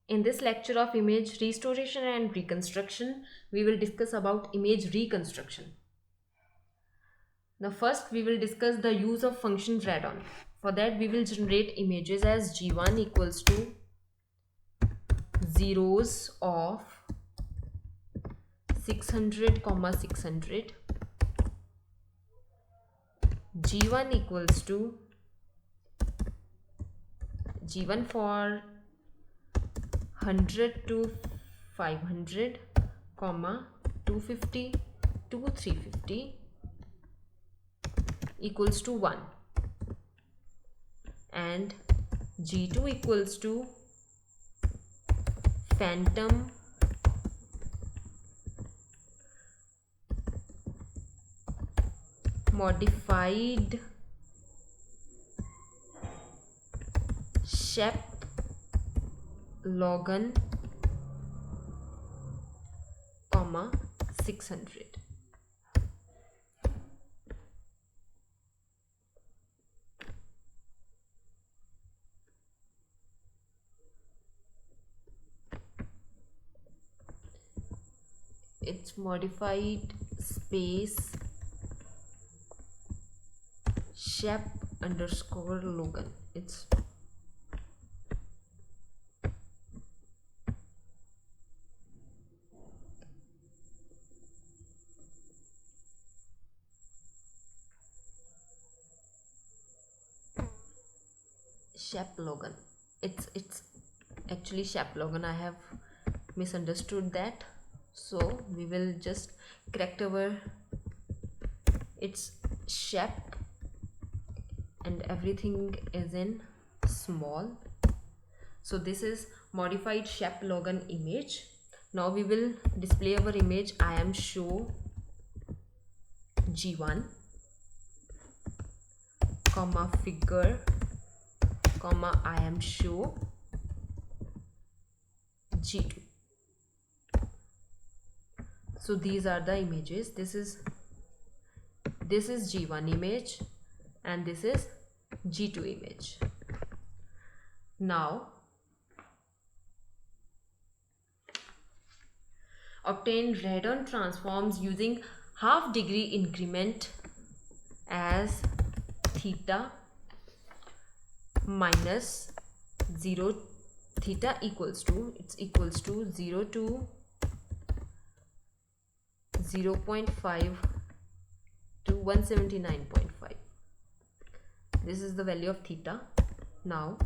In this lecture of image restoration and reconstruction, we will discuss about image reconstruction. Now first we will discuss the use of function radon. For that we will generate images as g1 equals to zeros of 600, 600, g1 equals to g1 for 100 to 500, 250 to 350 equals to 1, and g2 equals to phantom modified Shep Logan, 600. It's modified space Shep underscore Logan. It's Shep Logan. It's actually Shep Logan. I have misunderstood that, so we will just correct our it's Shep and everything is in small. So this is modified Shep Logan image. Now we will display our image I am show g1 comma figure comma I am show g2. So these are the images. This is g1 image and this is g2 image. Now obtain radon transforms using half degree increment as theta minus 0, theta equals to 0 to 0.5 to 179.5. This is the value of theta. Now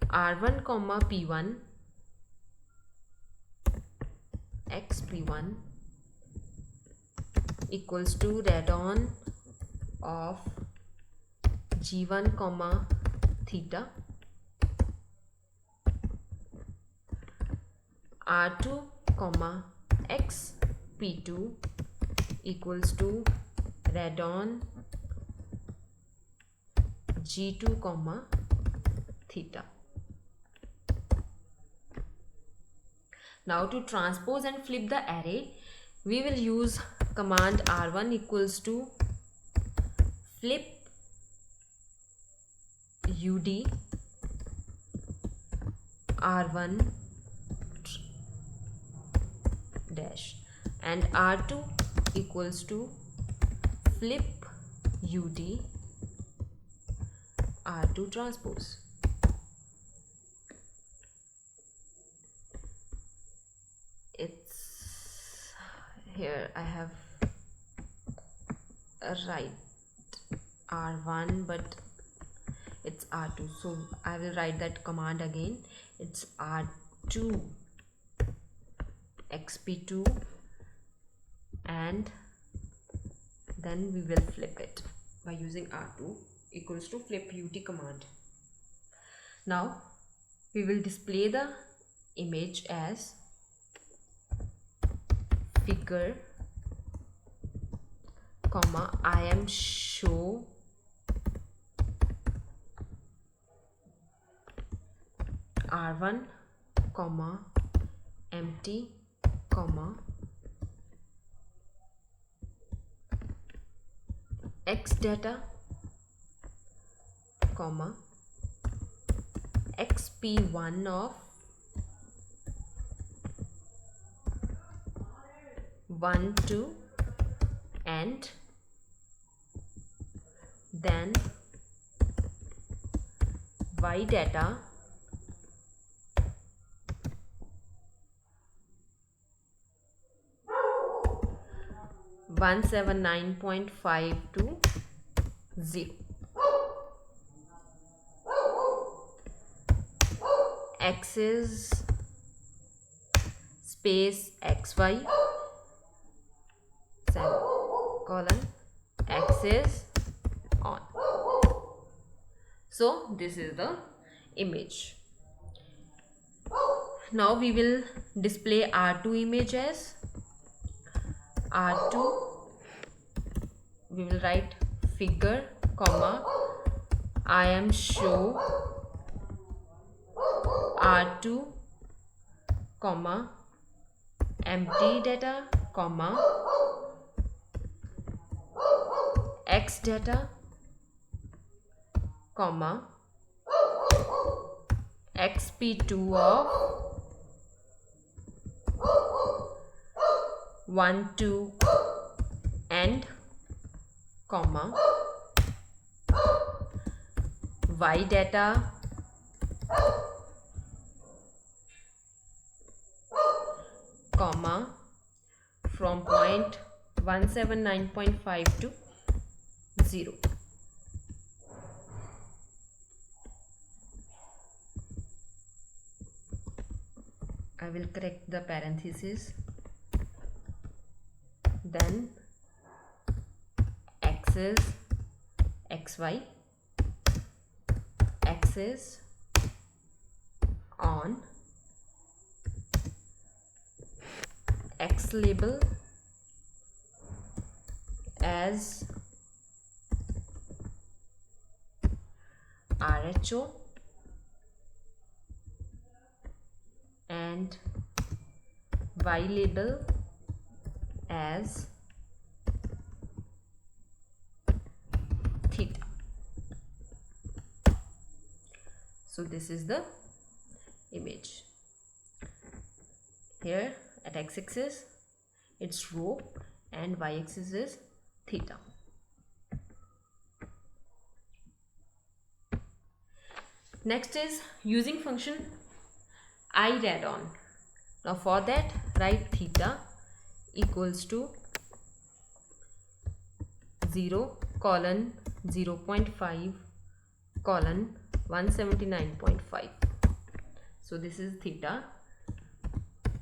r1 comma p1 x p1 equals to radon of g1 comma theta, r2 comma x p2 equals to radon g2 comma theta. Now to transpose and flip the array, we will use command r1 equals to flip ud r1 dash and r2 equals to flip ud r2 transpose. It's here I have a right r1 but it's r2, so I will write that command again. It's r2 xp2 and then we will flip it by using r2 equals to flip ut command. Now we will display the image as figure comma I am show r1 comma empty comma x data comma xp1 of 1 2 and then y data 179.5 to 0. X is space xy semicolon x is on. So this is the image. Now we will display R2 image as R2. We will write figure comma I am show R2 comma empty data comma x data comma xp2 of 1 2 and comma y data comma from point 179.5 to 0. I will correct the parenthesis. Then x is xy, x is on, x label as RHO and y label as theta. So this is the image. Here at x-axis it's rho and y-axis is theta. Next is using function I read on. Now for that write theta equals to 0 colon 0.5 colon 179.5. So this is theta.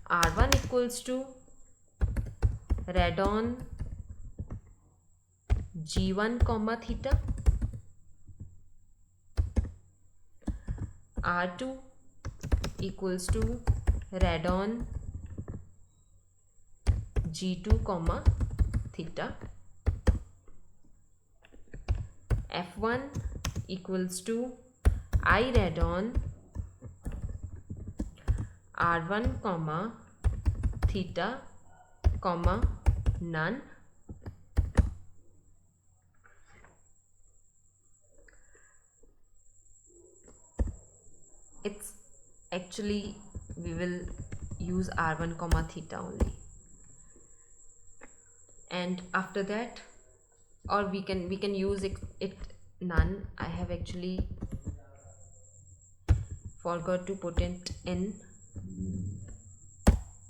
R1 equals to read on G1 comma theta. R2 equals to read on G2 comma theta. F1 equals to I read on R1 comma theta comma none. It's actually we will use R1 comma theta only, and after that, or we can use it none. I have actually forgot to put it in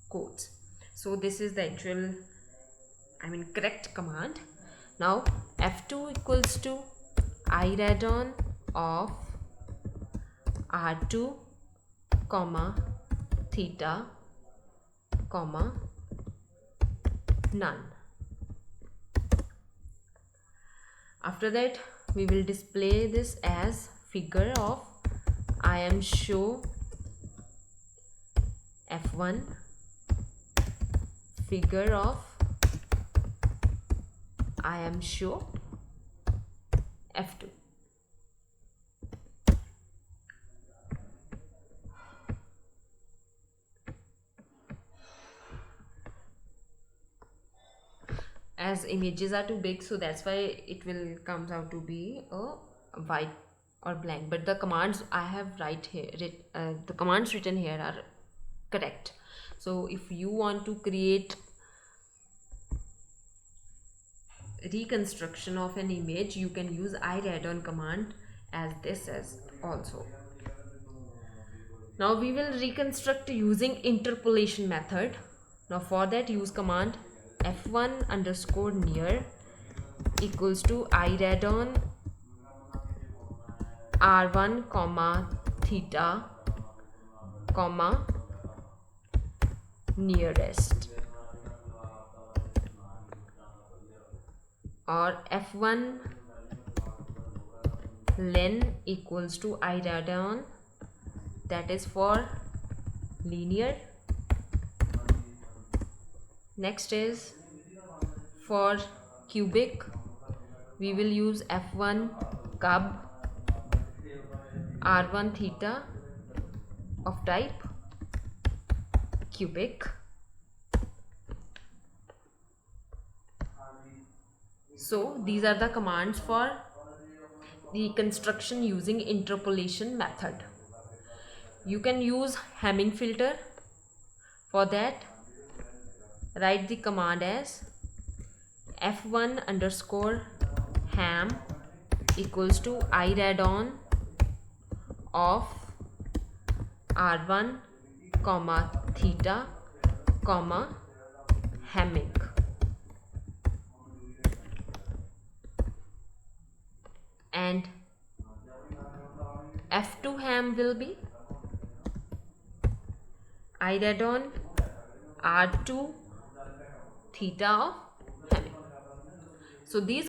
quotes. So this is the actual correct command. Now F2 equals to I read on of R2 comma theta comma none. After that we will display this as figure of I am show F1 figure of I am show F2. As images are too big, so that's why it will comes out to be a white or blank, but the commands I have the commands written here are correct. So if you want to create reconstruction of an image, you can use iraddon command as this as also. Now we will reconstruct using interpolation method. Now for that, use command f1 underscore near equals to iraddon r1 comma theta comma nearest, or f1 len equals to iraddon, that is for linear. Next is for cubic, we will use f1 cub r1 theta of type cubic. So these are the commands for reconstruction using interpolation method. You can use Hamming filter. For that, write the command as f1 underscore ham equals to iraddon of r1 comma theta comma Hamming. And f2 ham will be iraddon r2 theta of Hamming. So these